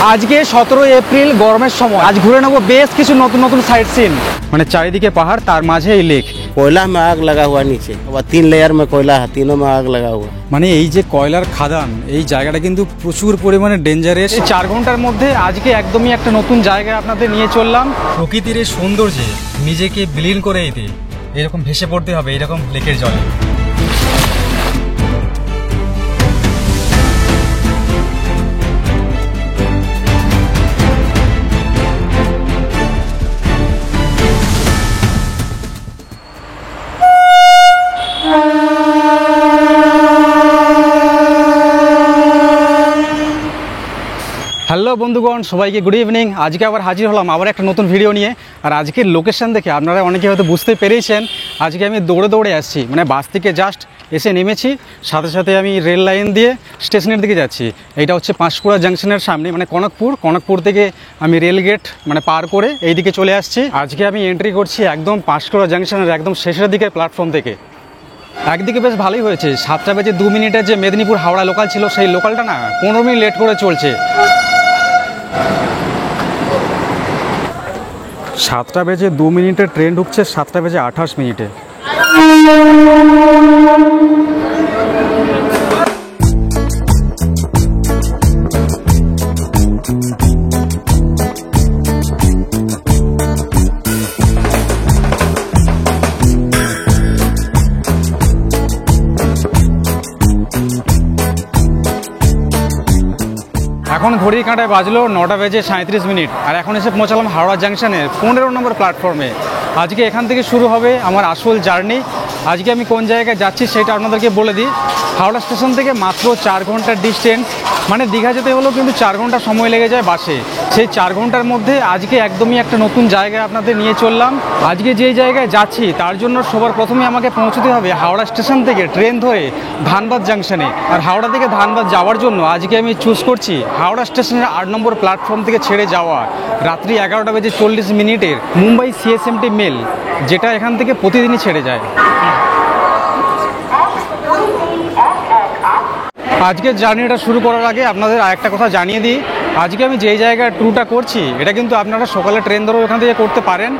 আজকে 17 এপ্রিল গরমের সময় আজ ঘুরে নেবো বেশ কিছু নতুন নতুন সাইট সিন। মানে চারিদিকে পাহাড়, তার মাঝে এই লেক। कोयला में आग लगा हुआ नीचे और 3 लेयर में कोयला है, तीनों में आग लगा हुआ। মানে এই যে কয়লার খাদান, এই জায়গাটা কিন্তু প্রচুর পরিমাণে ডেঞ্জারাস। 4 ঘন্টার মধ্যে আজকে একদমই একটা নতুন জায়গায় আপনাদের নিয়ে চললাম। প্রকৃতির এই সৌন্দর্যে নিজেকে বিলীন করে দিতে এরকম ভেসে পড়তে হবে এরকম লেকের জলে। হ্যালো বন্ধুগণ, সবাইকে গুড ইভিনিং। আজকে আবার হাজির হলাম আবার একটা নতুন ভিডিও নিয়ে। আর আজকের লোকেশন দেখে আপনারা অনেকে হয়তো বুঝতে পেরেছেন আজকে আমি দৌড়ে দৌড়ে আসছি। মানে বাস থেকে জাস্ট এসে নেমেছি, সাথে সাথে আমি রেল লাইন দিয়ে স্টেশনের দিকে যাচ্ছি। এইটা হচ্ছে পাঁশকুড়া জাংশনের সামনে, মানে কনকপুর থেকে আমি রেল গেট মানে পার করে এই দিকে চলে আসছি। আজকে আমি এন্ট্রি করছি একদম পাঁশকুড়া জাংশনের একদম শেষের দিকে প্ল্যাটফর্ম থেকে। একদিকে বেশ ভালোই হয়েছে, 7টা বেজে 2 মিনিটের যে মেদিনীপুর হাওড়া লোকাল ছিল সেই লোকালটা না 15 মিনিট লেট করে চলছে। 7টা বেজে 2 মিনিটে ট্রেন ঢুকছে, 7টা বেজে 28 মিনিটে। এখন ঘড়ির কাঁটায় বাজলো 9টা বেজে 37 মিনিট। আর এখন এসে পৌঁছালাম হাওড়া জাংশনের 15 নম্বর প্ল্যাটফর্মে। আজকে এখান থেকে শুরু হবে আমার আসল জার্নি। আজকে আমি কোন জায়গায় যাচ্ছি সেটা আপনাদেরকে বলে দিই। হাওড়া স্টেশন থেকে মাত্র 4 ঘন্টার ডিস্টেন্স, মানে দীঘা যেতে হলেও কিন্তু 4 ঘন্টা সময় লেগে যায় বাসে। সেই 4 ঘন্টার মধ্যে আজকে একদমই একটা নতুন জায়গায় আপনাদের নিয়ে চললাম। আজকে যেই জায়গায় যাচ্ছি তার জন্য সবার প্রথমে আমাকে পৌঁছতে হবে হাওড়া স্টেশন থেকে ট্রেন ধরে ধানবাদ জাংশনে। আর হাওড়া থেকে ধানবাদ যাওয়ার জন্য আজকে আমি চুজ করছি হাওড়া স্টেশনের 8 নম্বর প্ল্যাটফর্ম থেকে ছেড়ে যাওয়া রাত্রি 11টা বেজে 40 মিনিটের মুম্বাই সিএসএমটি মেল, যেটা এখান থেকে প্রতিদিনই ছেড়ে যায়। আজকের জার্নিটা শুরু করার আগে আপনাদের আরেকটা কথা জানিয়ে দিই, আজকে আমি যেই জায়গায় ট্যুরটা করছি এটা কিন্তু আপনারা সকালে ট্রেন ধরেও এখান থেকে করতে পারেন,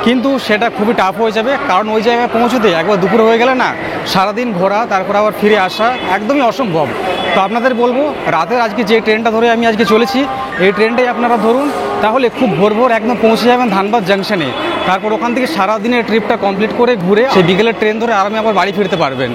কিন্তু সেটা খুবই টাফ হয়ে যাবে। কারণ ওই জায়গায় পৌঁছতে একবার দুপুর হয়ে গেলে না সারাদিন ঘোরা, তারপর আবার ফিরে আসা একদমই অসম্ভব। তো আপনাদের বলবো রাতের আজকে যে ট্রেনটা ধরে আমি আজকে চলেছি এই ট্রেনটাই আপনারা ধরুন, তাহলে খুব ভোর একদম পৌঁছে যাবেন ধানবাদ জাংশনে। তারপর ওখান থেকে সারাদিনের ট্রিপটা কমপ্লিট করে ঘুরে সেই বিকেলের ট্রেন ধরে আরামে আবার বাড়ি ফিরতে পারবেন।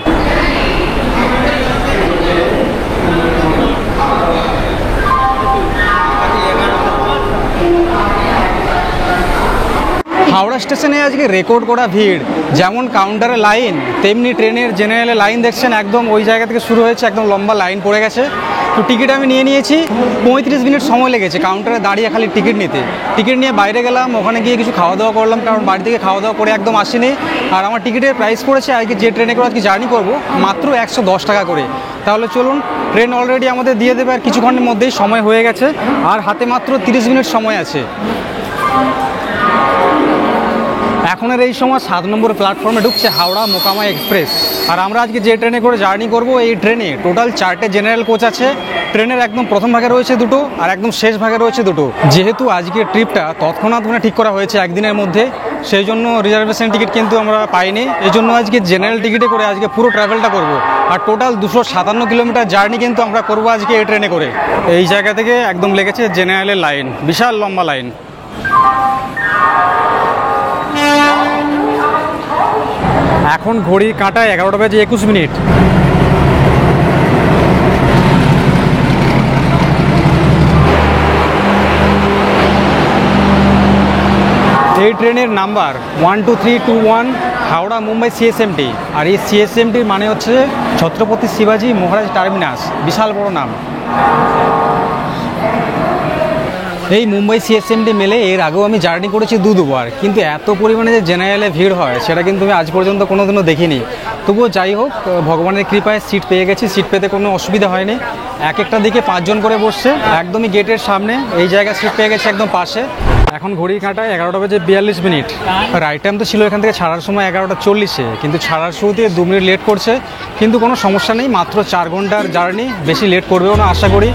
হাওড়া স্টেশনে আজকে রেকর্ড করা ভিড়, যেমন কাউন্টারে লাইন তেমনি ট্রেনের জেনারেলে লাইন দেখছেন একদম ওই জায়গা থেকে শুরু হয়েছে, একদম লম্বা লাইন পড়ে গেছে। তো টিকিট আমি নিয়েছি, 35 মিনিট সময় লেগেছে কাউন্টারে দাঁড়িয়ে খালি টিকিট নিতে। টিকিট নিয়ে বাইরে গেলাম, ওখানে গিয়ে কিছু খাওয়া দাওয়া করলাম, কারণ বাড়ি থেকে খাওয়া দাওয়া করে একদম আসেনি। আর আমার টিকিটের প্রাইস পড়েছে আজকে যে ট্রেনে করে আজকে জার্নি করব মাত্র 110 টাকা করে। তাহলে চলুন, ট্রেন অলরেডি আমাদের দিয়ে দেবে আর কিছুক্ষণের মধ্যেই সময় হয়ে গেছে, আর হাতে মাত্র 30 মিনিট সময় আছে। এখনের এই সময় 7 নম্বর প্ল্যাটফর্মে ঢুকছে হাওড়া মোকামা এক্সপ্রেস। আর আমরা আজকে যে ট্রেনে করে জার্নি করব এই ট্রেনে টোটাল 4টে জেনারেল কোচ আছে। ট্রেনের একদম প্রথম ভাগে রয়েছে 2টো আর একদম শেষ ভাগে রয়েছে 2টো। যেহেতু আজকের ট্রিপটা তৎক্ষণাৎ মানে ঠিক করা হয়েছে একদিনের মধ্যে, সেই জন্য রিজার্ভেশন টিকিট কিন্তু আমরা পাইনি। এই জন্য আজকে জেনারেল টিকিটে করে আজকে পুরো ট্রাভেলটা করব। আর টোটাল 257 কিলোমিটার জার্নি কিন্তু আমরা করব আজকে এই ট্রেনে করে। এই জায়গা থেকে একদম লেগেছে জেনারেলের লাইন, বিশাল লম্বা লাইন। এখন ঘড়ির কাঁটায় 11টা বেজে 21 মিনিট। এই ট্রেনের নাম্বার 12321 হাওড়া মুম্বাই সিএসএমটি। আর এই সিএসএমটির মানে হচ্ছে ছত্রপতি শিবাজি মহারাজ টার্মিনাস, বিশাল বড় নাম। এই মুম্বাই সিএসএমটি মেলে এর আগেও আমি জার্নি করেছি দুবার, কিন্তু এত পরিমাণে যে জেনারেলে ভিড় হয় সেটা কিন্তু আমি আজ পর্যন্ত কোনোদিনও দেখিনি। তবুও যাই হোক, ভগবানের কৃপায় সিট পেয়ে গেছি, সিট পেতে কোনো অসুবিধা হয়নি। একটা দিকে 5 জন করে বসছে, একদমই গেটের সামনে এই জায়গায় সিট পেয়ে গেছে একদম পাশে। এখন ঘড়ির কাঁটায় 11টা বেজে 42 মিনিট। রাইট টাইম তো ছিল এখান থেকে ছাড়ার সময় 11টা 40-এ, কিন্তু ছাড়ার শুরুতে 2 মিনিট লেট করছে। কিন্তু কোনো সমস্যা নেই, মাত্র 4 ঘন্টার জার্নি, বেশি লেট করবেও না আশা করি।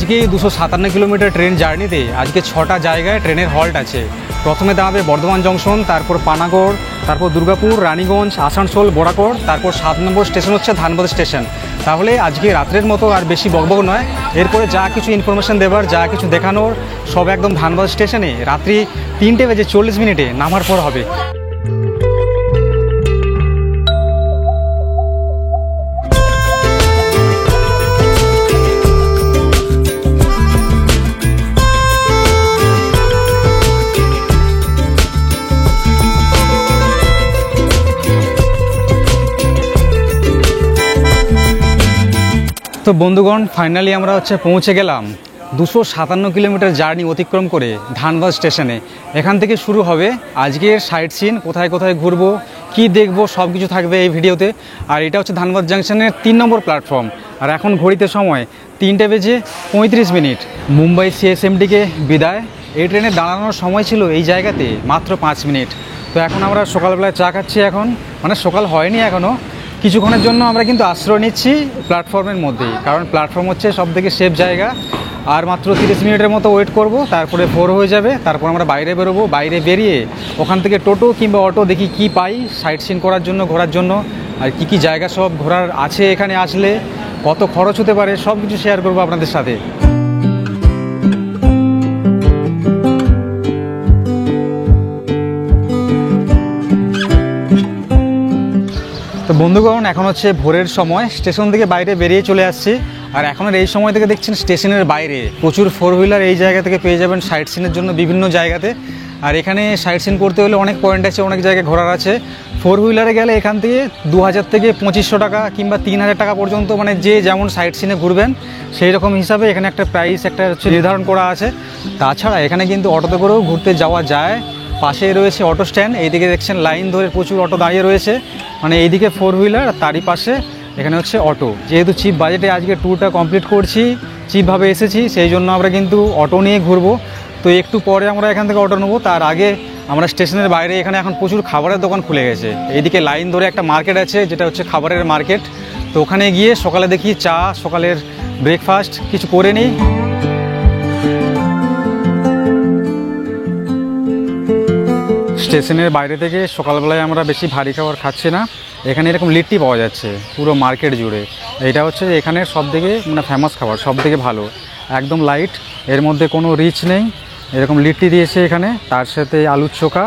আজকে 257 কিলোমিটার ট্রেন জার্নিতে আজকে 6টা জায়গায় ট্রেনের হল্ট আছে। প্রথমে দাঁড়াবে বর্ধমান জংশন, তারপর পানাগড়, তারপর দুর্গাপুর, রানীগঞ্জ, আসানসোল, বরাকর, তারপর 7 নম্বর স্টেশন হচ্ছে ধানবাদ স্টেশন। তাহলে আজকে রাত্রের মতো আর বেশি বকবক নয়, এরপরে যা কিছু ইনফরমেশন দেবার, যা কিছু দেখানোর সব একদম ধানবাদ স্টেশনে রাত্রি 3:40 নামার পর হবে। তো বন্ধুগণ, ফাইনালি আমরা পৌঁছে গেলাম 257 কিলোমিটার জার্নি অতিক্রম করে ধানবাদ স্টেশনে। এখান থেকে শুরু হবে আজকের সাইট সিন, কোথায় কোথায় ঘুরবো, কি দেখবো, সব কিছু থাকবে এই ভিডিওতে। আর এটা হচ্ছে ধানবাদ জাংশনের 3 নম্বর প্ল্যাটফর্ম। আর এখন ঘড়িতে সময় 3:35। মুম্বাই সিএসএমটিকে বিদায়। এই ট্রেনে দাঁড়ানোর সময় ছিল এই জায়গাতে মাত্র 5 মিনিট। তো এখন আমরা সকালবেলায় চা খাচ্ছি, এখন মানে সকাল হয়নি এখনও। কিছুক্ষণের জন্য আমরা কিন্তু আশ্রয় নিচ্ছি প্ল্যাটফর্মের মধ্যেই, কারণ প্ল্যাটফর্ম হচ্ছে সবথেকে সেফ জায়গা। আর মাত্র 30 মিনিটের মতো ওয়েট করব, তারপরে ভোর হয়ে যাবে। তারপর আমরা বাইরে বেরোবো, বাইরে বেরিয়ে ওখান থেকে টোটো কিংবা অটো দেখি কি পাই সাইট সিন করার জন্য, ঘোরার জন্য। আর কি কি জায়গা সব ঘোরার আছে এখানে আসলে, কত খরচ হতে পারে, সব কিছু শেয়ার করবো আপনাদের সাথে। তো বন্ধুগণ, এখন হচ্ছে ভোরের সময়, স্টেশন থেকে বাইরে বেরিয়ে চলে আসছি। আর এখনের এই সময় থেকে দেখছেন স্টেশনের বাইরে প্রচুর 4 হুইলার এই জায়গা থেকে পেয়ে যাবেন সাইট সিনের জন্য বিভিন্ন জায়গাতে। আর এখানে সাইট সিন করতে হলে অনেক পয়েন্ট আছে, অনেক জায়গায় ঘোরার আছে। 4 হুইলারে গেলে এখান থেকে 2000 থেকে 2500 টাকা কিংবা 3000 টাকা পর্যন্ত, মানে যে যেমন সাইট সিনে ঘুরবেন সেই রকম হিসাবে এখানে একটা প্রাইস নির্ধারণ করা আছে। তাছাড়া এখানে কিন্তু অটোতে করেও ঘুরতে যাওয়া যায়। পাশেই রয়েছে অটো স্ট্যান্ড, এইদিকে দেখছেন লাইন ধরে প্রচুর অটো দাঁড়িয়ে রয়েছে, মানে এইদিকে 4 হুইলার, তারই পাশে এখানে হচ্ছে অটো। যেহেতু চিপ বাজেটে আজকে ট্যুরটা কমপ্লিট করছি, চিপভাবে এসেছি, সেই জন্য আমরা কিন্তু অটো নিয়ে ঘুরবো। তো একটু পরে আমরা এখান থেকে অটো নেবো। তার আগে আমরা স্টেশনের বাইরে এখানে এখন প্রচুর খাবারের দোকান খুলে গেছে। এইদিকে লাইন ধরে একটা মার্কেট আছে, যেটা হচ্ছে খাবারের মার্কেট। তো ওখানে গিয়ে সকালে দেখি চা, সকালের ব্রেকফাস্ট কিছু করে নিই। স্টেশনের বাইরে থেকে সকালবেলায় আমরা বেশি ভারী খাবার খাচ্ছি না। এখানে এরকম লিট্টি পাওয়া যাচ্ছে পুরো মার্কেট জুড়ে। এটা হচ্ছে এখানের সবথেকে মানে ফেমাস খাবার, সবথেকে ভালো, একদম লাইট, এর মধ্যে কোনো রিচ নেই। এরকম লিট্টি দিয়েছে এখানে, তার সাথে আলুর চোখা,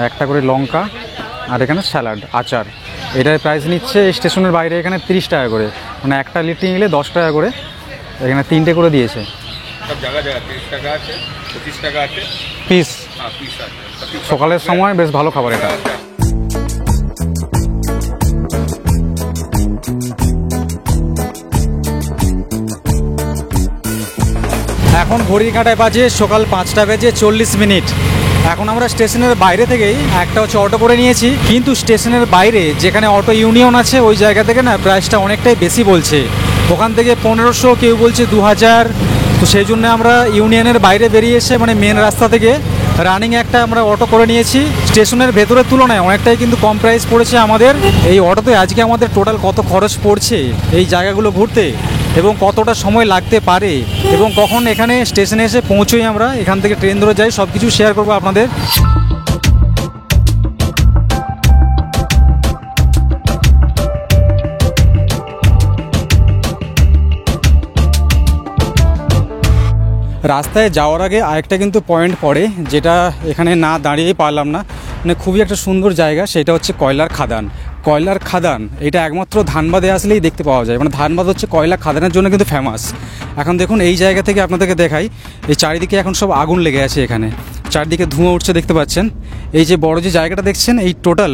একটা করে লঙ্কা, আর এখানে স্যালাড, আচার। এটার প্রাইস নিচ্ছে স্টেশনের বাইরে এখানে 30 টাকা করে, মানে একটা লিট্টি নিলে 10 টাকা করে। এখানে 3টে করে দিয়েছে। সব জায়গা 30 টাকা আছে, 25 টাকা আছে পিস। হ্যাঁ, পিস আছে। সকালের সময় বেশ ভালো খাবার এটা। এখন ঘড়ির কাঁটায় বাজে সকাল 5:40। এখন আমরা স্টেশনের বাইরে থেকেই একটা হচ্ছে অটো করে নিয়েছি, কিন্তু স্টেশনের বাইরে যেখানে অটো ইউনিয়ন আছে ওই জায়গা থেকে না প্রাইসটা অনেকটাই বেশি বলছে। ওখান থেকে 1500, কেউ বলছে 2000। তো সেই জন্য আমরা ইউনিয়নের বাইরে বেরিয়ে এসে মানে মেন রাস্তা থেকে রানিং একটা আমরা অটো করে নিয়েছি। স্টেশনের ভেতরের তুলনায় অনেকটাই কিন্তু কম প্রাইস পড়েছে আমাদের এই অটোতে। আজকে আমাদের টোটাল কত খরচ পড়ছে এই জায়গাগুলো ঘুরতে, এবং কতটা সময় লাগতে পারে, এবং কখন এখানে স্টেশনে এসে পৌঁছোই আমরা, এখান থেকে ট্রেন ধরে যাই, সব কিছু শেয়ার করবো আপনাদের। রাস্তায় যাওয়ার আগে আরেকটা কিন্তু পয়েন্ট পড়ে, যেটা এখানে না দাঁড়িয়েই পারলাম না। মানে খুবই একটা সুন্দর জায়গা, সেটা হচ্ছে কয়লার খাদান। কয়লার খাদান এটা একমাত্র ধানবাদে আসলেই দেখতে পাওয়া যায়। মানে ধানবাদ হচ্ছে কয়লা খাদানের জন্য কিন্তু ফেমাস। এখন দেখুন এই জায়গা থেকে আপনাদেরকে দেখাই, এই চারিদিকে এখন সব আগুন লেগে আছে, এখানে চারদিকে ধোঁয়া উঠছে দেখতে পাচ্ছেন। এই যে বড় যে জায়গাটা দেখছেন, এই টোটাল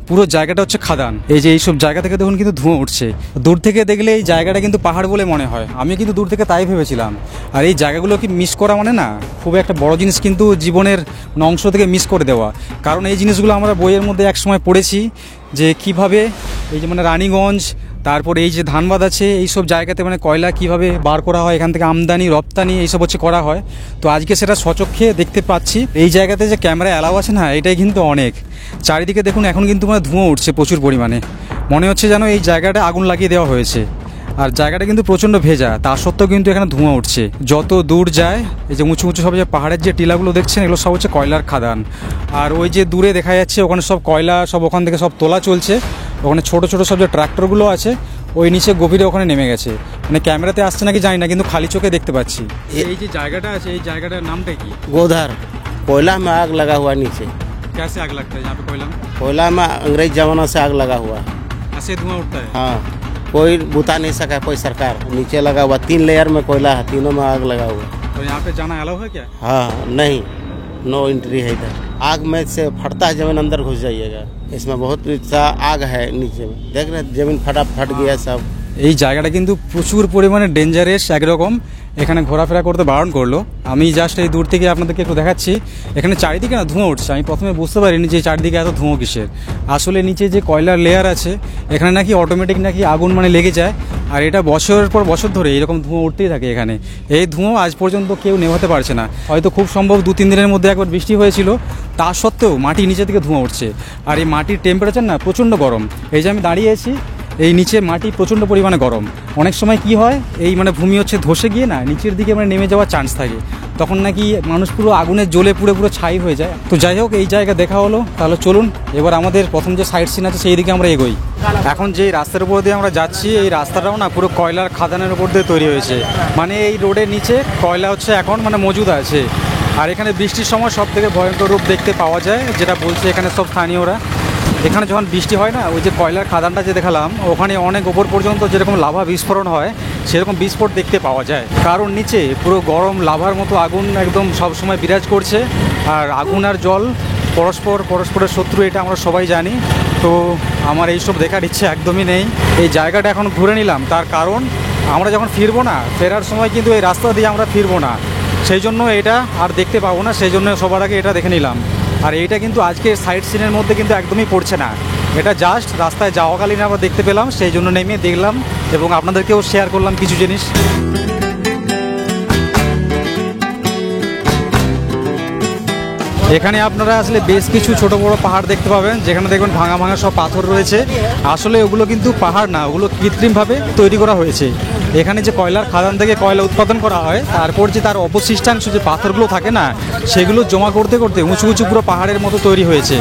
পুরো জায়গাটা হচ্ছে খাদান। এই যে এইসব জায়গা থেকে দেখুন কিন্তু ধোঁয়া উঠছে। দূর থেকে দেখলে এই জায়গাটা কিন্তু পাহাড় বলে মনে হয়, আমি কিন্তু দূর থেকে তাই ভেবেছিলাম। আর এই জায়গাগুলো কি মিস করা মানে না খুব একটা বড় জিনিস কিন্তু জীবনের অংশ থেকে মিস করে দেওয়া। কারণ এই জিনিসগুলো আমরা বইয়ের মধ্যে একসময় পড়েছি, যে কিভাবে এই যে মানে রানীগঞ্জ, তারপরে এই যে ধানবাদ আছে, এইসব জায়গাতে মানে কয়লা কিভাবে বার করা হয়, এখান থেকে আমদানি রপ্তানি এইসব হচ্ছে করা হয়। তো আজকে সেটা সচক্ষে দেখতে পাচ্ছি। এই জায়গাতে যে ক্যামেরা অ্যালাউ আছে না, এটাই কিন্তু অনেক। চারিদিকে দেখুন এখন কিন্তু মানে ধোঁয়া উঠছে প্রচুর পরিমাণে, মনে হচ্ছে যেন এই জায়গাটা আগুন লাগিয়ে দেওয়া হয়েছে। আর জায়গাটা কিন্তু প্রচণ্ড ভেজা, তা সত্ত্বেও কিন্তু এখানে ধোঁয়া উঠছে। যত দূর যায় এই যে উঁচু উঁচু সব যে পাহাড়ের যে টিলাগুলো দেখছেন, এগুলো সব হচ্ছে কয়লার খাদান। আর ওই যে দূরে দেখা যাচ্ছে ওখানে সব কয়লা সব ওখান থেকে সব তোলা চলছে। ওখানে ছোট ছোট সব যে ট্রাক্টরগুলো আছে ওই নিচে গভীরে ওখানে নেমে গেছে, মানে ক্যামেরাতে আসছে নাকি জানি না, কিন্তু খালি চোখে দেখতে পাচ্ছি। এই যে জায়গাটা আছে এই জায়গাটার নামটা কি? गोधर कोयला में आग लगा हुआ नीचे। कैसे आग लगता है यहाँ पे कोयला में? कोयला में अंग्रेज जमाना से आग लगा हुआ है। ऐसे धुआं उठता है? हाँ, कोई बुता नहीं सका, कोई सरकार। नीचे लगा हुआ 3 लेयर में कोयला है, तीनों में आग लगा हुआ है। तो यहाँ पे जाना अलाउ है क्या? हाँ नहीं, नो एंट्री है इधर। आग में से फटता है जमीन, अंदर घुस जाइएगा। इसमें बहुत सा आग है नीचे में, देख रहे जमीन फट गया सब। এই জায়গাটা কিন্তু প্রচুর পরিমাণে ডেঞ্জারাস একরকম। এখানে ঘোরাফেরা করতে বারণ করলো। আমি জাস্ট এই দূর থেকে আপনাদেরকে একটু দেখাচ্ছি। এখানে চারিদিকে না ধোঁয়া উঠছে। আমি প্রথমে বুঝতে পারিনি যে চারিদিকে এত ধোঁয়া কিসের। আসলে নিচে যে কয়লার লেয়ার আছে এখানে নাকি অটোমেটিক নাকি আগুন মানে লেগে যায়, আর এটা বছরের পর বছর ধরে এরকম ধোঁয়া উঠতেই থাকে এখানে। এই ধোঁয়া আজ পর্যন্ত কেউ নেভাতে পারছে না। হয়তো খুব সম্ভব 2-3 দিনের মধ্যে একবার বৃষ্টি হয়েছিল, তা সত্ত্বেও মাটি নিচে থেকে ধোঁয়া উঠছে। আর এই মাটির টেম্পারেচার না প্রচণ্ড গরম। এই যে আমি দাঁড়িয়েছি, এই নিচে মাটি প্রচণ্ড পরিমাণে গরম। অনেক সময় কি হয়, এই মানে ভূমি হচ্ছে ধসে গিয়ে না নিচের দিকে মানে নেমে যাওয়ার চান্স থাকে, তখন নাকি মানুষ পুরো আগুনে জ্বলে পুরো পুরো ছাই হয়ে যায়। তো যাই হোক, এই জায়গা দেখা হলো, তাহলে চলুন এবার আমাদের প্রথম যে সাইট সিন আছে সেই দিকে আমরা এগোই। এখন যে রাস্তার উপর দিয়ে আমরা যাচ্ছি এই রাস্তাটাও না পুরো কয়লার খাদানের উপর দিয়ে তৈরি হয়েছে। মানে এই রোডের নিচে কয়লা হচ্ছে এখন মানে মজুদ আছে। আর এখানে বৃষ্টির সময় সব থেকে ভয়ঙ্কর রূপ দেখতে পাওয়া যায়, যেটা বলছে এখানে সব স্থানীয়রা। এখানে যখন বৃষ্টি হয় না, ওই যে কয়লার খাদানটা যে দেখালাম ওখানে অনেক ওপর পর্যন্ত যেরকম লাভা বিস্ফোরণ হয় সেরকম বিস্ফোট দেখতে পাওয়া যায়, কারণ নিচে পুরো গরম লাভার মতো আগুন একদম সবসময় বিরাজ করছে। আর আগুন আর জল পরস্পরের শত্রু, এটা আমরা সবাই জানি। তো আমার এইসব দেখার ইচ্ছে একদমই নেই। এই জায়গাটা এখন ঘুরে নিলাম, তার কারণ আমরা যখন ফিরবো না, ফেরার সময় কিন্তু এই রাস্তা দিয়ে আমরা ফিরবো না, সেই জন্য এটা আর দেখতে পাবো না, সেই জন্য সবার আগে এটা দেখে নিলাম। আর এইটা কিন্তু আজকের সাইট সিনের মধ্যে কিন্তু একদমই পড়ছে না, এটা জাস্ট রাস্তায় যাওয়াকালীন আমরা দেখতে পেলাম, সেই জন্য নেমে দেখলাম এবং আপনাদেরকেও শেয়ার করলাম কিছু জিনিস। এখানে আপনারা আসলে বেশ কিছু ছোট বড় পাহাড় দেখতে পাবেন, যেখানে দেখবেন ভাঙা ভাঙা সব পাথর রয়েছে। আসলে ওগুলো কিন্তু পাহাড় না, ওগুলো কৃত্রিমভাবে তৈরি করা হয়েছে। এখানে যে কয়লার খাদান থেকে কয়লা উৎপাদন করা হয়, তারপর যে তার অবশিষ্টাংশ যে পাথরগুলো থাকে না, সেগুলো জমা করতে করতে উঁচু উঁচু পুরো পাহাড়ের মতো তৈরি হয়েছে।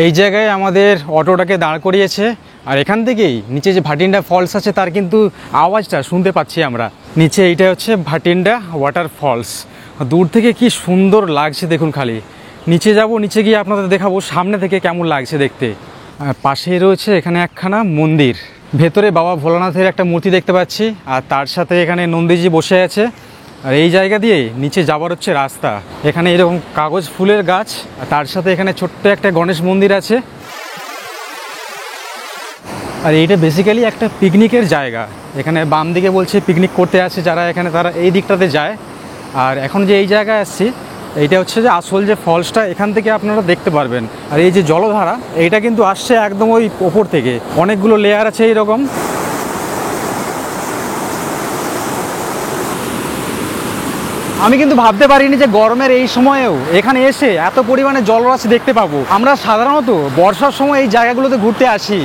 এই জায়গায় আমাদের অটোটাকে দাঁড় করিয়েছে, আর এখান থেকেই নিচে যে ভাটিন্ডা ফলস আছে তার কিন্তু আওয়াজটা শুনতে পাচ্ছি আমরা। নিচে এইটা হচ্ছে ভাটিন্ডা ওয়াটার ফলস। দূর থেকে কি সুন্দর লাগছে দেখুন, খালি নিচে যাব, নিচে গিয়ে আপনাদের দেখাবো সামনে থেকে কেমন লাগছে দেখতে। আর পাশেই রয়েছে এখানে একখানা মন্দির, ভেতরে বাবা ভোলানাথের একটা মূর্তি দেখতে পাচ্ছি, আর তার সাথে এখানে নন্দীজি বসে আছে। আর এই জায়গা দিয়ে নিচে যাবার হচ্ছে রাস্তা। এখানে এরকম কাগজ ফুলের গাছ, আর তার সাথে এখানে ছোট্ট একটা গণেশ মন্দির আছে। আর এইটা বেসিক্যালি একটা পিকনিকের জায়গা। এখানে বাম দিকে বলছে পিকনিক করতে আসে যারা, এখানে তারা এই দিকটাতে যায়। আর এখন যে এই জায়গায় আসছি, এইটা হচ্ছে যে আসল যে ফলসটা, এখান থেকে আপনারা দেখতে পারবেন। আর এই যে জলধারা, এইটা কিন্তু আসছে একদম ওই ওপর থেকে, অনেকগুলো লেয়ার আছে এইরকম। আমি কিন্তু ভাবতে পারিনি যে গরমের এই সময়েও এখানে এসে এত পরিমাণে জলরাশি দেখতে পাবো। আমরা সাধারণত বর্ষার সময় এই জায়গাগুলোতে ঘুরতে আসি,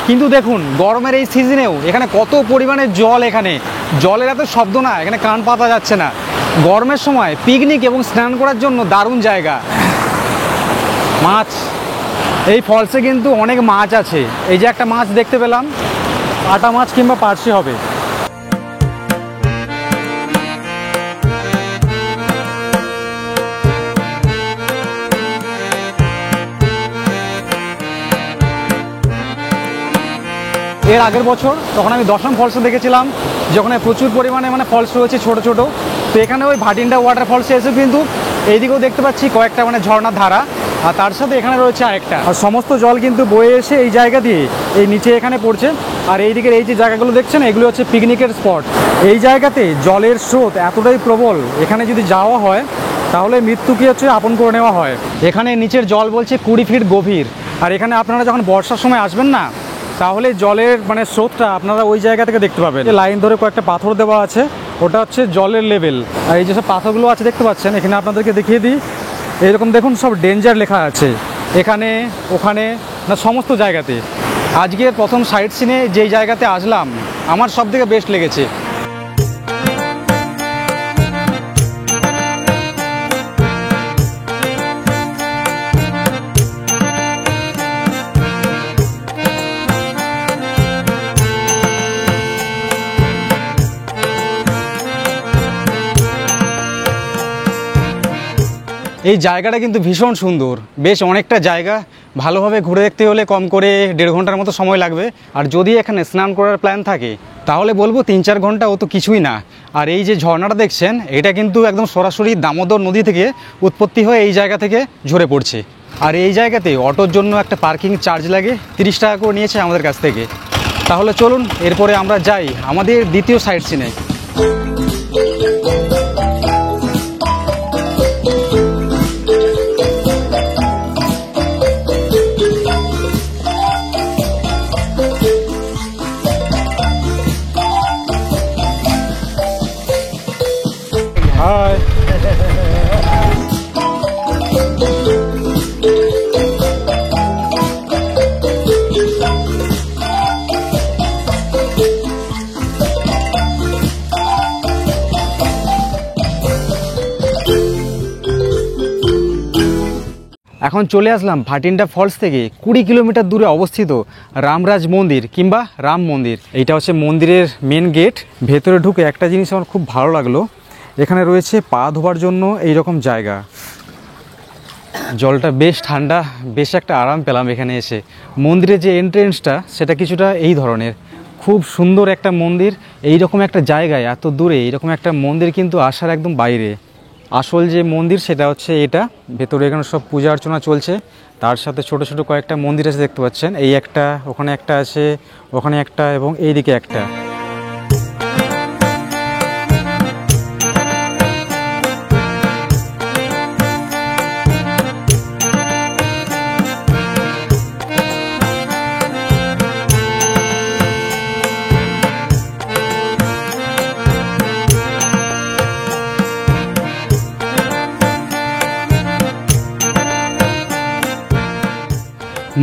কিন্তু দেখুন গরমের এই সিজনেও এখানে কত পরিমাণে জল। এখানে জলের এত শব্দ না, এখানে কান পাতা যাচ্ছে না। গরমের সময় পিকনিক এবং স্নান করার জন্য দারুণ জায়গা। মাছ, এই ফলসে কিন্তু অনেক মাছ আছে। এই যে একটা মাছ দেখতে পেলাম, আটা মাছ কিংবা পার্শে হবে। এর আগের বছর তখন আমি দশম ফলসে দেখেছিলাম, যেখানে প্রচুর পরিমাণে মানে ফলস রয়েছে ছোট ছোট। তো এখানে ওই ভাটিন্ডা ওয়াটার ফলসে এসে কিন্তু এইদিকেও দেখতে পাচ্ছি কয়েকটা মানে ঝর্ণার ধারা, আর তার সাথে এখানে রয়েছে আরেকটা। আর সমস্ত জল কিন্তু বয়ে এসে এই জায়গা দিয়ে এই নিচে এখানে পড়ছে। আর এই দিকের এই যে জায়গাগুলো দেখছেন, এগুলো হচ্ছে পিকনিকের স্পট। এই জায়গাতে জলের স্রোত এতটাই প্রবল, এখানে যদি যাওয়া হয় তাহলে মৃত্যুকে হচ্ছে আপন করে নেওয়া হয়। এখানে নিচের জল বলছে 20 ফিট গভীর। আর এখানে আপনারা যখন বর্ষার সময় আসবেন না, তাহলে জলের মানে স্রোতটা আপনারা ওই জায়গা থেকে দেখতে পাবেন। লাইন ধরে কয়েকটা পাথর দেওয়া আছে, ওটা হচ্ছে জলের লেভেল। আর এই যেসব পাথরগুলো আছে দেখতে পাচ্ছেন, এখানে আপনাদেরকে দেখিয়ে দিই, এইরকম দেখুন সব ডেঞ্জার লেখা আছে এখানে, ওখানে, না সমস্ত জায়গাতে। আজকের প্রথম সাইট সিনে যেই জায়গাতে আসলাম আমার সব থেকে বেস্ট লেগেছে। এই জায়গাটা কিন্তু ভীষণ সুন্দর, বেশ অনেকটা জায়গা। ভালোভাবে ঘুরে দেখতে হলে কম করে 1.5 ঘন্টার মতো সময় লাগবে। আর যদি এখানে স্নান করার প্ল্যান থাকে তাহলে বলবো 3-4 ঘন্টা, ও তো কিছুই না। আর এই যে ঝর্ণাটা দেখছেন, এটা কিন্তু একদম সরাসরি দামোদর নদী থেকে উৎপত্তি হয়ে এই জায়গা থেকে ঝরে পড়ছে। আর এই জায়গাতে অটোর জন্য একটা পার্কিং চার্জ লাগে, 30 টাকা করে নিয়েছে আমাদের কাছ থেকে। তাহলে চলুন এরপরে আমরা যাই আমাদের দ্বিতীয় সাইট সিনে। হাই, এখন চলে আসলাম ভাটিন্ডা ফলস থেকে 20 কিলোমিটার দূরে অবস্থিত রামরাজ মন্দির কিংবা রাম মন্দির। এইটা হচ্ছে মন্দিরের মেন গেট। ভেতরে ঢুকে একটা জিনিস আমার খুব ভালো লাগলো, এখানে রয়েছে পা ধোবার জন্য এই রকম জায়গা। জলটা বেশ ঠান্ডা, বেশ একটা আরাম পেলাম এখানে এসে। মন্দিরের যে এন্ট্রেন্সটা সেটা কিছুটা এই ধরনের, খুব সুন্দর একটা মন্দির। এই রকম একটা জায়গায় এত দূরে এইরকম একটা মন্দির কিন্তু আসার একদম বাইরে। আসল যে মন্দির সেটা হচ্ছে এটা, ভেতরে এখানে সব পূজা অর্চনা চলছে, তার সাথে ছোট ছোট কয়েকটা মন্দির আছে দেখতে পাচ্ছেন। এই একটা, ওখানে একটা আছে, ওখানে একটা এবং এইদিকে একটা।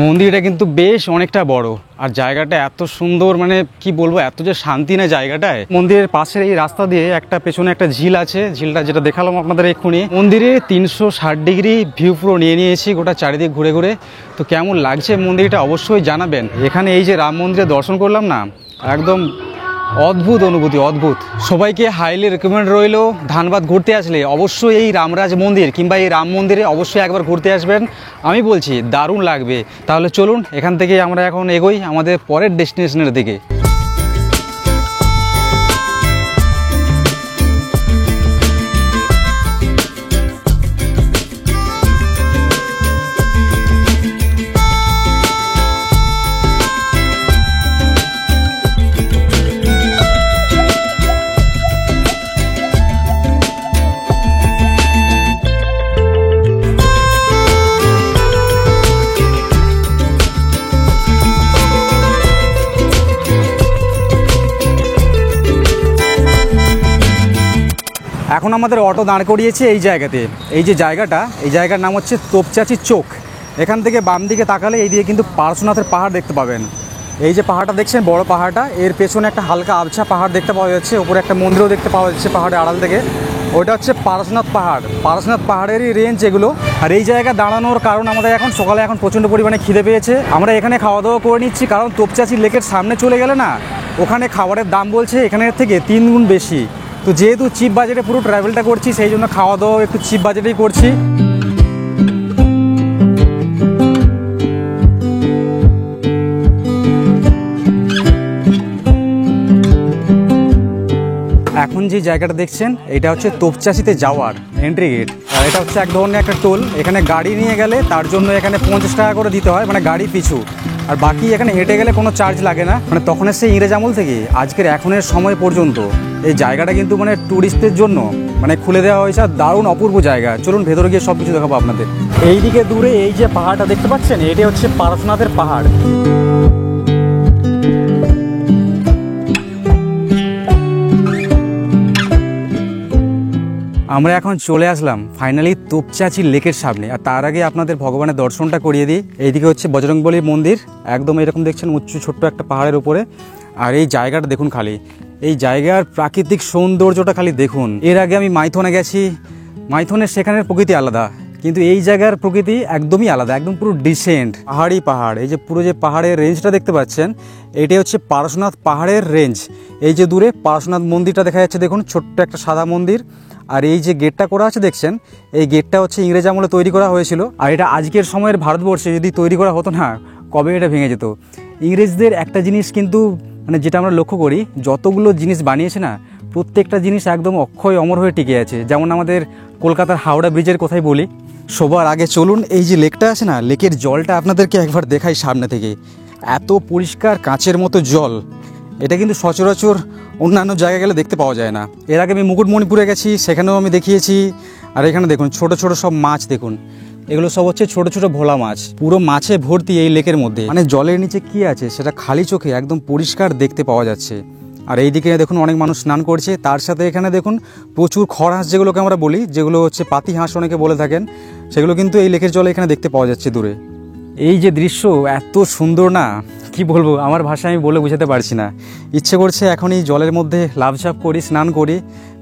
মন্দিরটা কিন্তু বেশ অনেকটা বড়, আর জায়গাটা এত সুন্দর, মানে কি বলবো, এত যে শান্তি না জায়গাটায়। মন্দিরের পাশের এই রাস্তা দিয়ে একটা পেছনে একটা ঝিল আছে, ঝিলটা যেটা দেখালাম আপনাদের এক্ষুনি। মন্দিরে 360 ডিগ্রি ভিউ পুরো নিয়ে নিয়েছি গোটা চারিদিক ঘুরে ঘুরে। তো কেমন লাগছে মন্দিরটা অবশ্যই জানাবেন। এখানে এই যে রাম মন্দিরে দর্শন করলাম না, একদম অদ্ভুত অনুভূতি, অদ্ভুত। সবাইকে হাইলি রেকমেন্ড রইল, ধানবাদ ঘুরতে আসলে অবশ্যই এই রামরাজ মন্দির কিংবা এই রাম মন্দিরে অবশ্যই একবার ঘুরতে আসবেন। আমি বলছি দারুণ লাগবে। তাহলে চলুন এখান থেকে আমরা এখন এগোই আমাদের পরের ডেস্টিনেশনের দিকে। এখন আমাদের অটো দাঁড় করিয়েছে এই জায়গাতে। এই যে জায়গাটা, এই জায়গার নাম হচ্ছে তোপচাচির চোখ। এখান থেকে বাম দিকে তাকালে এই দিকে কিন্তু পার্শ্বনাথের পাহাড় দেখতে পাবেন। এই যে পাহাড়টা দেখছেন, বড় পাহাড়টা, এর পেছনে একটা হালকা আবছা পাহাড় দেখতে পাওয়া যাচ্ছে, ওপরে একটা মন্দিরও দেখতে পাওয়া যাচ্ছে পাহাড়ের আড়াল থেকে। ওইটা হচ্ছে পারশনাথ পাহাড়। পারশনাথ পাহাড়েরই রেঞ্জ এগুলো। আর এই জায়গায় দাঁড়ানোর কারণ, আমাদের এখন সকালে এখন প্রচণ্ড পরিমাণে খিদে পেয়েছে, আমরা এখানে খাওয়া দাওয়া করে নিচ্ছি। কারণ তোপচাচি লেকের সামনে চলে গেলে না, ওখানে খাবারের দাম বলছে এখানের থেকে 3 গুণ বেশি। তো যেহেতু চিপ বাজেটে পুরো ট্রাভেলটা করছি, সেই জন্য খাওয়া দাওয়া একটু চিপ বাজেটেই করছি। এখন যে জায়গাটা দেখছেন এটা হচ্ছে তোপচাচিতে যাওয়ার এন্ট্রি গেট। আর এটা হচ্ছে এক ধরনের একটা টোল। এখানে গাড়ি নিয়ে গেলে তার জন্য এখানে 50 টাকা করে দিতে হয়, মানে গাড়ি পিছু। আর বাকি এখানে হেঁটে গেলে কোনো চার্জ লাগে না। মানে তখন সেই ইংরেজ আমল থেকে আজকের এখনের সময় পর্যন্ত এই জায়গাটা কিন্তু মানে ট্যুরিস্টদের জন্য মানে খুলে দেওয়া হয়েছে। আর দারুণ অপূর্ব জায়গা। চলুন ভেতরে গিয়ে সব কিছু দেখাবো আপনাদের। এইদিকে দূরে এই যে পাহাড়টা দেখতে পাচ্ছেন, এটি হচ্ছে পারশনাথের পাহাড়। আমরা এখন চলে আসলাম ফাইনালি তোপচাচি লেকের সামনে। আর তার আগে আপনাদের ভগবানের দর্শনটা করিয়ে দিই। এইদিকে হচ্ছে বজরংবলীর মন্দির, একদম এরকম দেখছেন উঁচু ছোট্ট একটা পাহাড়ের উপরে। আর এই জায়গাটা দেখুন, খালি এই জায়গার প্রাকৃতিক সৌন্দর্যটা খালি দেখুন। এর আগে আমি মাইথনে গেছি, মাইথনের সেখানের প্রকৃতি আলাদা, কিন্তু এই জায়গার প্রকৃতি একদমই আলাদা, একদম পুরো ডিসেন্ট পাহাড়ি পাহাড়। এই যে পুরো যে পাহাড়ের রেঞ্জটা দেখতে পাচ্ছেন, এটাই হচ্ছে পারশনাথ পাহাড়ের রেঞ্জ। এই যে দূরে পারশনাথ মন্দিরটা দেখা যাচ্ছে দেখুন, ছোট্ট একটা সাদা মন্দির। আর এই যে গেটটা করা আছে দেখছেন, এই গেটটা হচ্ছে ইংরেজ আমলে তৈরি করা হয়েছিল। আর এটা আজকের সময়ের ভারতবর্ষে যদি তৈরি করা হতো না, কবে এটা ভেঙে যেত। ইংরেজদের একটা জিনিস কিন্তু মানে যেটা আমরা লক্ষ্য করি, যতগুলো জিনিস বানিয়েছে না, প্রত্যেকটা জিনিস একদম অক্ষয় অমর হয়ে টিকে আছে। যেমন আমাদের কলকাতার হাওড়া ব্রিজের কথাই বলি। সবার আগে চলুন এই যে লেকটা আছে না, লেকের জলটা আপনাদেরকে একবার দেখাই সামনে থেকে। এত পরিষ্কার কাঁচের মতো জল, এটা কিন্তু সচরাচর অন্যান্য জায়গায় গেলে দেখতে পাওয়া যায় না। এর আগে আমি মুকুটমণিপুরে গেছি, সেখানেও আমি দেখিয়েছি। আর এখানে দেখুন ছোট ছোট সব মাছ দেখুন, এগুলো সব হচ্ছে ছোট ছোট ভোলা মাছ। পুরো মাছে ভর্তি এই লেকের মধ্যে। মানে জলের নিচে কি আছে সেটা খালি চোখে একদম পরিষ্কার দেখতে পাওয়া যাচ্ছে। আর এইদিকে দেখুন অনেক মানুষ স্নান করছে। তার সাথে এখানে দেখুন প্রচুর খড় হাঁস, যেগুলোকে আমরা বলি, যেগুলো হচ্ছে পাতি হাঁস অনেকে বলে থাকেন, সেগুলো কিন্তু এই লেকের জলে এখানে দেখতে পাওয়া যাচ্ছে দূরে। এই যে দৃশ্য এত সুন্দর না, কি বলবো, আমার ভাষায় আমি বলে বোঝাতে পারছি না। ইচ্ছে করছে এখন এই জলের মধ্যে লাফঝাপ করি, স্নান করি।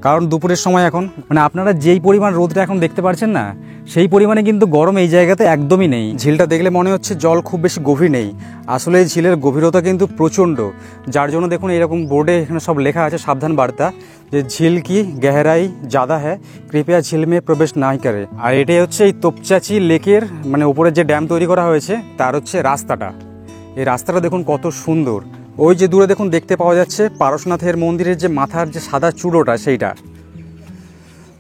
কারণ দুপুরের সময় এখন মানে আপনারা যেই পরিমাণ রোদটা এখন দেখতে পাচ্ছেন না, সেই পরিমাণে কিন্তু গরম এই জায়গাতে একদমই নেই। ঝিলটা দেখলে মনে হচ্ছে জল খুব বেশি গভীর নেই, আসলে এই ঝিলের গভীরতা কিন্তু প্রচণ্ড। যার জন্য দেখুন এরকম বোর্ডে এখানে সব লেখা আছে সাবধান বার্তা, যে ঝিল কি গহরাই জাদা হ্যায়, কৃপয়া ঝিল মে প্রবেশ নাই করে। আর এটাই হচ্ছে এই তোপচাচি লেকের মানে উপরে যে ড্যাম তৈরি করা হয়েছে তার হচ্ছে রাস্তাটা। এই রাস্তাটা দেখুন কত সুন্দর। ওই যে দূরে দেখুন দেখতে পাওয়া যাচ্ছে পারশনাথের মন্দিরের যে মাথার যে সাদা চূড়োটা, সেইটা।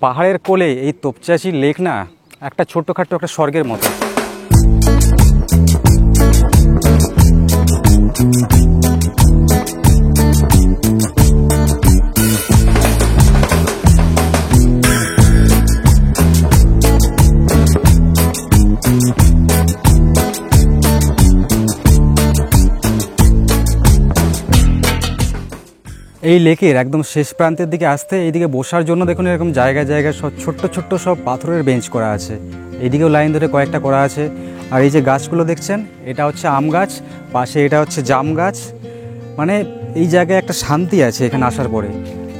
পাহাড়ের কোলে এই তোপচাচি লেক না একটা ছোট্টখাট্ট একটা স্বর্গের মতো। এই লেকের একদম শেষ প্রান্তের দিকে আসতে এইদিকে বসার জন্য দেখুন এরকম জায়গায় জায়গায় সব ছোট্ট ছোট্ট সব পাথরের বেঞ্চ করা আছে। এইদিকেও লাইন ধরে কয়েকটা করা আছে। আর এই যে গাছগুলো দেখছেন, এটা হচ্ছে আম গাছ, পাশে এটা হচ্ছে জাম গাছ। মানে এই জায়গায় একটা শান্তি আছে এখানে আসার পরে।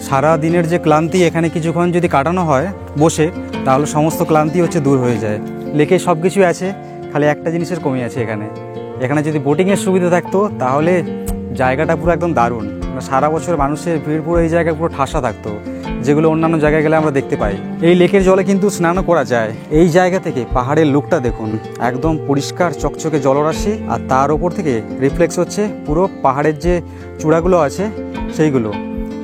সারা দিনের যে ক্লান্তি এখানে কিছুক্ষণ যদি কাটানো হয় বসে, তাহলে সমস্ত ক্লান্তি হচ্ছে দূর হয়ে যায়। লেকে সব কিছুই আছে, খালি একটা জিনিসের কমি আছে এখানে। এখানে যদি বোটিংয়ের সুবিধা থাকতো তাহলে জায়গাটা পুরো একদম দারুণ। সারা বছর মানুষের ভিড় পুরো এই জায়গায় পুরো ঠাসা থাকতো, যেগুলো অন্যান্য জায়গায় গেলে আমরা দেখতে পাই। এই লেকের জলে কিন্তু স্নানও করা যায়। এই জায়গা থেকে পাহাড়ের লুকটা দেখুন, একদম পরিষ্কার চকচকে জলরাশি, আর তার ওপর থেকে রিফ্লেক্স হচ্ছে পুরো পাহাড়ের যে চূড়াগুলো আছে সেইগুলো।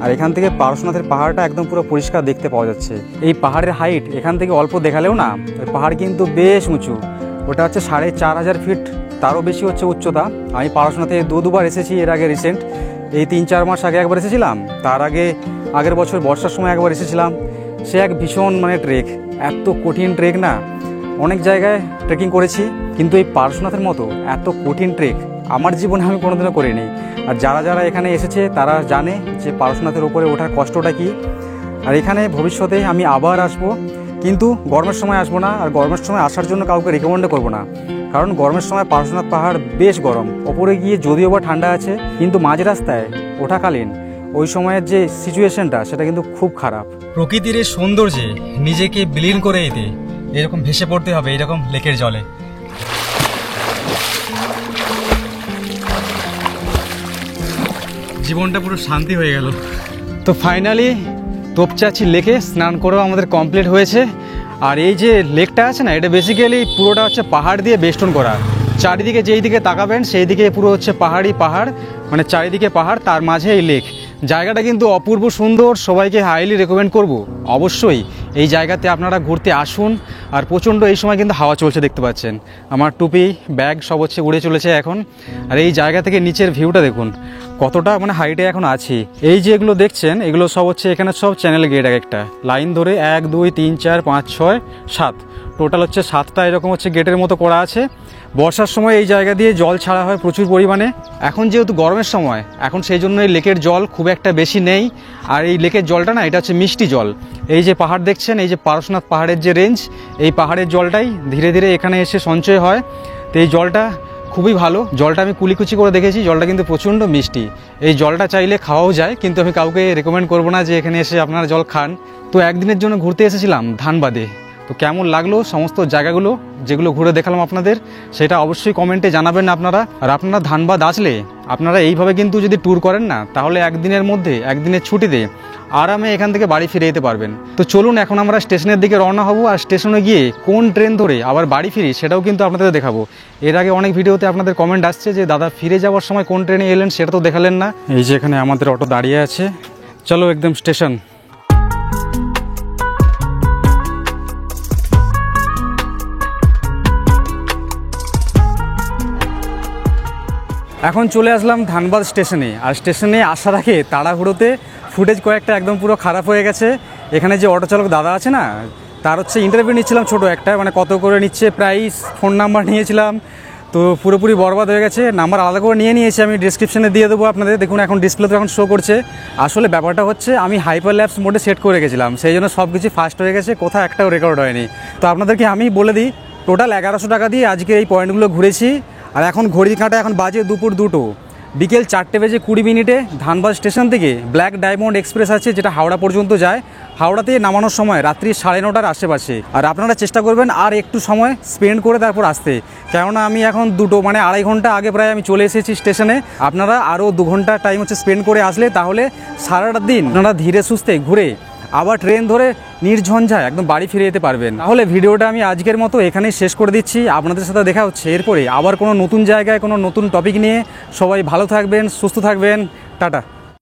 আর এখান থেকে পারশনাথের পাহাড়টা একদম পুরো পরিষ্কার দেখতে পাওয়া যাচ্ছে। এই পাহাড়ের হাইট এখান থেকে অল্প দেখালেও না, পাহাড় কিন্তু বেশ উঁচু। ওটা হচ্ছে 4500 ফিট, তারও বেশি হচ্ছে উচ্চতা। আমি পারশনাথে দুবার এসেছি এর আগে, রিসেন্ট এই 3-4 মাস আগে একবার এসেছিলাম, তার আগে আগের বছর বর্ষার সময় একবার এসেছিলাম। সে এক ভীষণ মানে ট্রেক, এত কঠিন ট্রেক না। অনেক জায়গায় ট্রেকিং করেছি, কিন্তু এই পারশনাথের মতো এত কঠিন ট্রেক আমার জীবনে আমি কোনোদিনও করিনি। আর যারা যারা এখানে এসেছে তারা জানে যে পারশনাথের উপরে ওঠার কষ্টটা কী। আর এখানে ভবিষ্যতে আমি আবার আসবো, কিন্তু গরমের সময় আসবো না। আর গরমের সময় আসার জন্য কাউকে রেকমেন্ডও করবো না, কারণ গরমের সময় পারশনাথ পাহাড় বেশ গরম। ওপরে গিয়ে যদিও বা ঠান্ডা আছে, কিন্তু মাঝ রাস্তায় ওঠাকালীন ওই সময়ের যে সিচুয়েশনটা সেটা কিন্তু খুব খারাপ। প্রকৃতির এই সৌন্দর্যে নিজেকে বিলীন করে এতে এরকম ভেসে পড়তে হবে এরকম লেকের জলে। জীবনটা পুরো শান্তি হয়ে গেল। তো ফাইনালি তোপচাচি লেকে স্নান করেও আমাদের কমপ্লিট হয়েছে। আর এই যে লেকটা আছে না, এটা বেসিক্যালি পুরোটা হচ্ছে পাহাড় দিয়ে বেষ্টন করা। চারিদিকে যেই দিকে তাকাবেন সেই দিকে পুরো হচ্ছে পাহাড়ই পাহাড়, মানে চারিদিকে পাহাড়, তার মাঝে এই লেক। জায়গাটা কিন্তু অপূর্ব সুন্দর, সবাইকে হাইলি রেকমেন্ড করব। অবশ্যই এই জায়গাতে আপনারা ঘুরতে আসুন। আর প্রচণ্ড এই সময় কিন্তু হাওয়া চলছে, দেখতে পাচ্ছেন আমার টুপি ব্যাগ সব হচ্ছে উড়ে চলেছে এখন। আর এই জায়গা থেকে নিচের ভিউটা দেখুন কতটা মানে হাইটে এখন আছি। এই যে এগুলো দেখছেন এগুলো সব হচ্ছে এখানে সব চ্যানেল গেট, এক একটা লাইন ধরে 1 2 3 4 5 6 7 টোটাল হচ্ছে 7টা এরকম হচ্ছে গেটের মতো করা আছে। বর্ষার সময় এই জায়গা দিয়ে জল ছাড়া হয় প্রচুর পরিমাণে। এখন যেহেতু গরমের সময়, এখন সেই জন্য এই লেকের জল খুব একটা বেশি নেই। আর এই লেকের জলটা না, এটা হচ্ছে মিষ্টি জল। এই যে পাহাড় দেখছেন, এই যে পারশনাথ পাহাড়ের যে রেঞ্জ, এই পাহাড়ের জলটাই ধীরে ধীরে এখানে এসে সঞ্চয় হয়। তো এই জলটা খুবই ভালো। জলটা আমি কুলিকুচি করে দেখেছি, জলটা কিন্তু প্রচণ্ড মিষ্টি। এই জলটা চাইলে খাওয়াও যায়, কিন্তু আমি কাউকে রেকমেন্ড করবো না যে এখানে এসে আপনারা জল খান। তো একদিনের জন্য ঘুরতে এসেছিলাম ধানবাদে। তো কেমন লাগলো সমস্ত জায়গাগুলো যেগুলো ঘুরে দেখালাম আপনাদের, সেটা অবশ্যই কমেন্টে জানাবেন আপনারা। আর আপনারা ধানবাদ আসলে আপনারা এইভাবে কিন্তু যদি ট্যুর করেন না, তাহলে একদিনের মধ্যে, একদিনের ছুটিতে আরামে এখান থেকে বাড়ি ফিরে যেতে পারবেন। তো চলুন এখন আমরা স্টেশনের দিকে রওনা হব। আর স্টেশনে গিয়ে কোন ট্রেন ধরে আবার বাড়ি ফিরি সেটাও কিন্তু আপনাদের দেখাবো। এর আগে অনেক ভিডিওতে আপনাদের কমেন্ট আসছে যে দাদা ফিরে যাওয়ার সময় কোন ট্রেনে এলেন, সেটা তো দেখালেন না। এই যে এখানে আমাদের অটো দাঁড়িয়ে আছে, চলো একদম স্টেশন। এখন চলে আসলাম ধানবাদ স্টেশনে। আর স্টেশনে আসার আগে তাড়াহুড়োতে ফুটেজ কয়েকটা একদম পুরো খারাপ হয়ে গেছে। এখানে যে অটো চালক দাদা আছে না, তার হচ্ছে ইন্টারভিউ নিচ্ছিলাম ছোটো একটা, মানে কত করে নিচ্ছে প্রাইস, ফোন নাম্বার নিয়েছিলাম। তো পুরোপুরি বরবাদ হয়ে গেছে। নাম্বার আলাদা করে নিয়েছি, আমি ডিসক্রিপশনে দিয়ে দেবো আপনাদের। দেখুন এখন ডিসপ্লেতে এখন শো করছে। আসলে ব্যাপারটা হচ্ছে আমি হাইপার ল্যাপস মোডে সেট করে গেছিলাম, সেই জন্য সব কিছু ফাস্ট হয়ে গেছে, কোথাও একটাও রেকর্ড হয়নি। তো আপনাদেরকে আমি বলে দিই, টোটাল 1100 টাকা দিয়ে আজকে এই পয়েন্টগুলো ঘুরেছি। আর এখন ঘড়ির কাঁটা এখন বাজে দুপুর 2টো, বিকেল 4:20 ধানবাদ স্টেশন থেকে ব্ল্যাক ডায়মন্ড এক্সপ্রেস আছে, যেটা হাওড়া পর্যন্ত যায়। হাওড়াতে নামানোর সময় রাত্রি 9:30টার আশেপাশে। আর আপনারা চেষ্টা করবেন আর একটু সময় স্পেন্ড করে তারপর আসতে, কেননা আমি এখন 2টো মানে 2.5 ঘন্টা আগে প্রায় আমি চলে এসেছি স্টেশনে। আপনারা আরও 2 ঘন্টা টাইম হচ্ছে স্পেন্ড করে আসলে, তাহলে সারাটা দিন আপনারা ধীরে সুস্থে ঘুরে আবার ট্রেন ধরে নির্ঝঞ্ঝায় একদম বাড়ি ফিরে যেতে পারবেন। তাহলে ভিডিওটা আমি আজকের মতো এখানেই শেষ করে দিচ্ছি। আপনাদের সাথে দেখা হচ্ছে এরপরে আবার কোনো নতুন জায়গায় কোনো নতুন টপিক নিয়ে। সবাই ভালো থাকবেন, সুস্থ থাকবেন, টাটা।